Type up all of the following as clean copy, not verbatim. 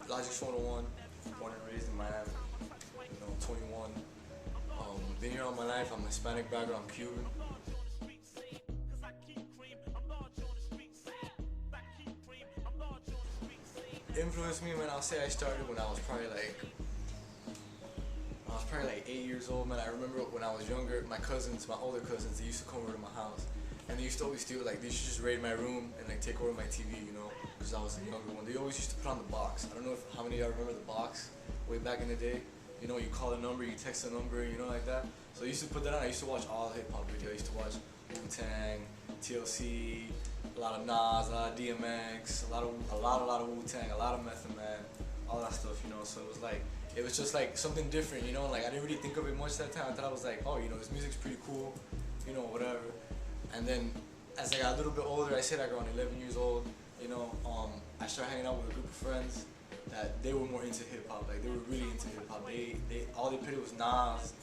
Logikz 101, born and raised in Miami, 21. Been here all my life. I'm Hispanic background, I'm Cuban. Influenced me, man, I'll say I started when I was probably like 8 years old, man. I remember when I was younger, my cousins, my older cousins, they used to come over to my house. And they used to always do, like, they used to just raid my room and, like, take over my TV, because I was the younger one. They always used to put on the box. I don't know how many of y'all remember the box way back in the day. You call a number, you text a number, like that. So I used to put that on. I used to watch all hip-hop videos. I used to watch Wu-Tang, TLC, a lot of Nas, a lot of DMX, a lot of Wu-Tang, a lot of Method Man, all that stuff, So it was just like something different, Like I didn't really think of it much that time. I thought I was like, oh, this music's pretty cool, whatever. And then as I got a little bit older, I said like around 11 years old, I started hanging out with a group of friends that they were more into hip hop. Like they were really into hip hop. All they played was Nas,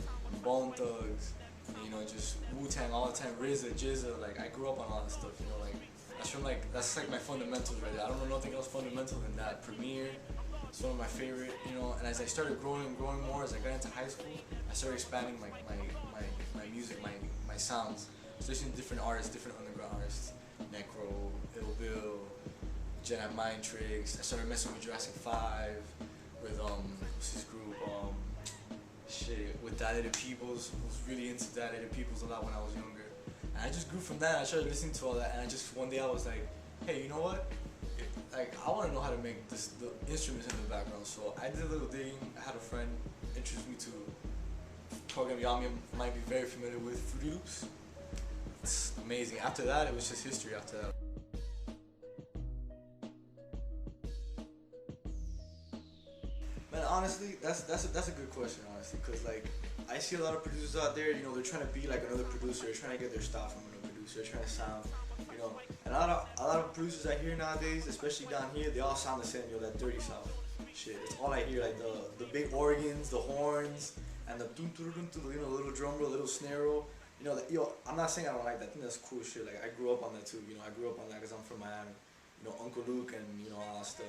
Bone Thugs, and, just Wu-Tang all the time, RZA, Jizza. Like I grew up on all that stuff, that's like my fundamentals right there. I don't know nothing else fundamental than that. Premier, it's one of my favorite, And as I started growing more, as I got into high school, I started expanding my music, my sounds. Listening to different artists, different underground artists, Necro, Ill Bill, Jedi Mind Tricks. I started messing with Jurassic 5, with what's his group, with Daddy the Peoples. I was really into Daddy the Peoples a lot when I was younger. And I just grew from that. I started listening to all that, and one day I was like, hey, you know what? I want to know how to make the instruments in the background. So I did a little digging. I had a friend introduce me to a program y'all might be very familiar with, Fruity Loops. It's amazing. After that, it was just history after that. Man, honestly, that's a good question, honestly, because like I see a lot of producers out there, they're trying to be like another producer, they're trying to get their style from another producer, they're trying to sound, and a lot of producers I hear nowadays, especially down here, they all sound the same, that dirty sound. Shit, it's all I hear, like the big organs, the horns, and the dum dum dum dum, little drum roll, little snare roll. I'm not saying I don't like that. I think that's cool shit. Like I grew up on that too. I grew up on that because I'm from Miami. Uncle Luke and all that stuff.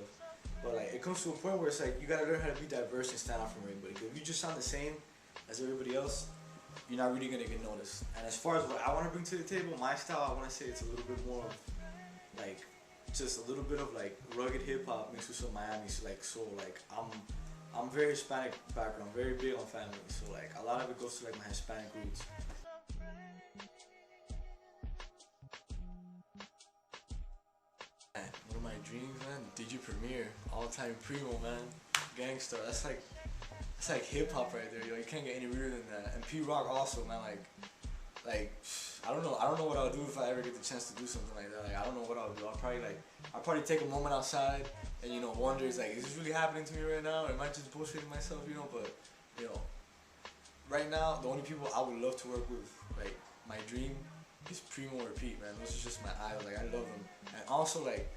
But like it comes to a point where it's like you gotta learn how to be diverse and stand out from everybody. Because if you just sound the same as everybody else, you're not really gonna get noticed. And as far as what I want to bring to the table, my style, I want to say it's a little bit more of like just a little bit of like rugged hip hop mixed with some Miami soul. Like I'm very Hispanic background, very big on family. So like a lot of it goes to like my Hispanic roots. One of my dreams, man, DJ Premier, all-time primo, man, gangsta. That's like hip hop right there, yo. You can't get any weirder than that. And P Rock also, man, like I don't know what I'll do if I ever get the chance to do something like that. Like I don't know what I'll do. I'll probably take a moment outside and wonder, is this really happening to me right now? Or am I just bullshitting myself, But right now, the only people I would love to work with, like my dream, is Primo or Pete, man. Those are just my idols. Like I love them. And also like,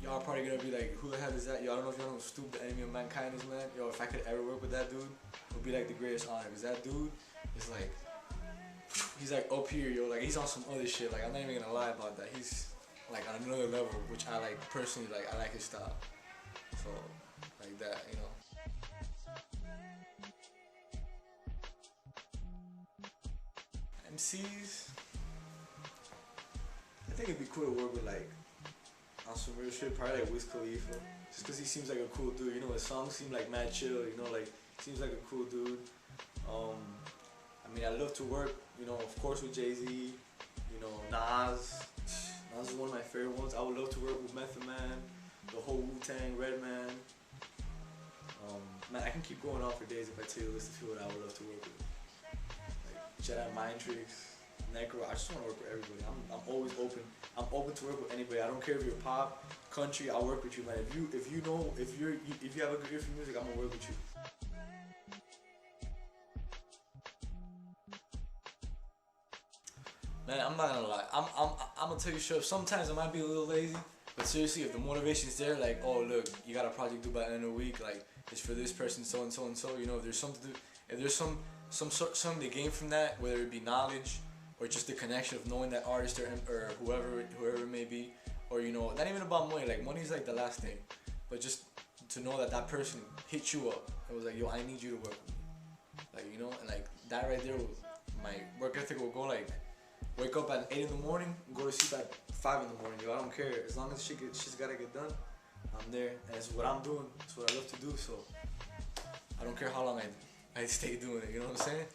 y'all are probably gonna be like, who the hell is that? Yo, I don't know if y'all know who Stoop, the enemy of mankind is, man. Yo, if I could ever work with that dude, it would be like the greatest honor. Because that dude is like, he's like up here, yo. Like he's on some other shit. Like I'm not even gonna lie about that. He's like on another level, which I like personally. Like I like his style. So like that, MCs, I think it'd be cool to work with like on some real shit, probably like Wiz Khalifa, just cause he seems like a cool dude. His songs seem like mad chill. Like seems like a cool dude. I mean, I love to work, of course with Jay-Z. Nas. Nas is one of my favorite ones. I would love to work with Method Man, the whole Wu-Tang, Redman. Man, I can keep going on for days if I tell you a list of people that I would love to work with. Jedi Mind Tricks, Necro. I just want to work with everybody. I'm always open. I'm open to work with anybody. I don't care if you're pop, country. I'll work with you, man. If you have a good ear for music, I'm gonna work with you. Man, I'm not gonna lie. I'm gonna tell you straight up. Sometimes I might be a little lazy, but seriously, if the motivation's there, like, oh look, you got a project due by the end of the week, like it's for this person, so and so and so. If there's something, if there's something to gain from that, whether it be knowledge or just the connection of knowing that artist or whoever it may be, or you know, not even about money. Like money's like the last thing, but just to know that that person hit you up and was like, yo, I need you to work with me. Like, you know, and like that right there, my work ethic will go like, wake up at 8 in the morning, go to sleep at 5 in the morning. Yo, I don't care. As long as shit's gotta get done, I'm there. And it's what I'm doing. It's what I love to do. So I don't care how long I stay doing it. You know what I'm saying?